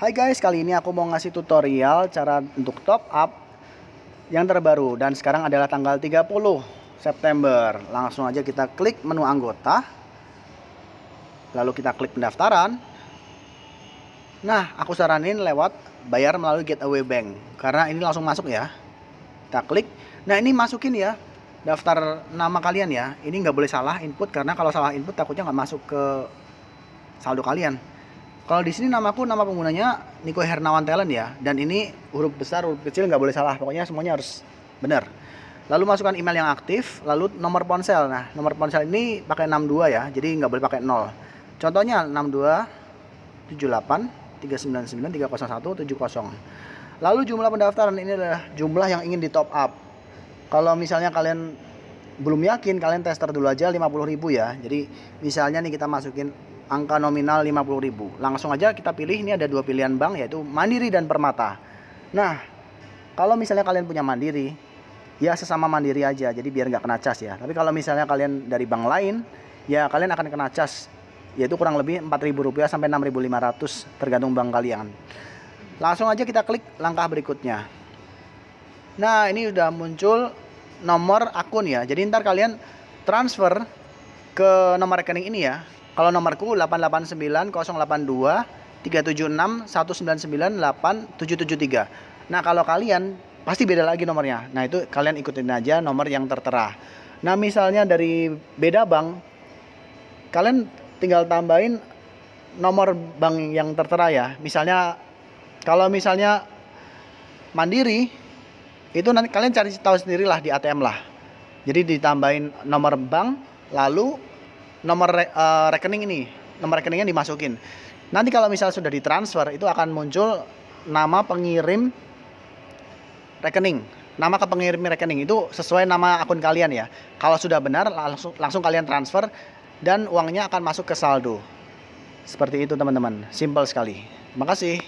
Hai guys, kali ini aku mau ngasih tutorial cara untuk top up yang terbaru. Dan sekarang adalah tanggal 30 September. Langsung aja kita klik menu anggota. Lalu kita klik pendaftaran. Nah, aku saranin lewat bayar melalui Gateway Bank, karena ini langsung masuk ya. Kita klik. Nah, ini masukin ya daftar nama kalian ya. Ini nggak boleh salah input, karena kalau salah input takutnya nggak masuk ke saldo kalian. Kalau di sini nama penggunanya Niko Hernawan Talent ya, dan ini huruf besar, huruf kecil nggak boleh salah, pokoknya semuanya harus benar. Lalu masukkan email yang aktif, lalu nomor ponsel. Nah, nomor ponsel ini pakai 62 ya, jadi nggak boleh pakai 0. Contohnya 62 78 399 301 70. Lalu jumlah pendaftaran ini adalah jumlah yang ingin di top up. Kalau misalnya kalian belum yakin, kalian tester dulu aja 50.000 ya. Jadi misalnya nih kita masukin angka nominal 50.000. Langsung aja kita pilih, ini ada dua pilihan bank yaitu Mandiri dan Permata. Nah, kalau misalnya kalian punya Mandiri, ya sesama Mandiri aja, jadi biar nggak kena cas ya. Tapi kalau misalnya kalian dari bank lain, ya kalian akan kena cas, yaitu kurang lebih Rp4.000 sampai Rp6.500 tergantung bank kalian. Langsung aja kita klik langkah berikutnya. Nah, ini udah muncul nomor akun ya. Jadi ntar kalian transfer ke nomor rekening ini ya. Kalau nomorku 889-082-376-199-8773. Nah, kalau kalian pasti beda lagi nomornya. Nah, itu kalian ikutin aja nomor yang tertera. Nah, misalnya dari beda bank, kalian tinggal tambahin nomor bank yang tertera ya. Misalnya kalau misalnya Mandiri, itu nanti kalian cari tahu sendirilah di ATM lah. Jadi ditambahin nomor bank, lalu nomor rekening ini, nomor rekeningnya dimasukin. Nanti kalau misalnya sudah ditransfer, itu akan muncul nama pengirim rekening. Nama ke pengirim rekening itu sesuai nama akun kalian ya. Kalau sudah benar, langsung kalian transfer dan uangnya akan masuk ke saldo. Seperti itu teman-teman, simple sekali. Terima kasih.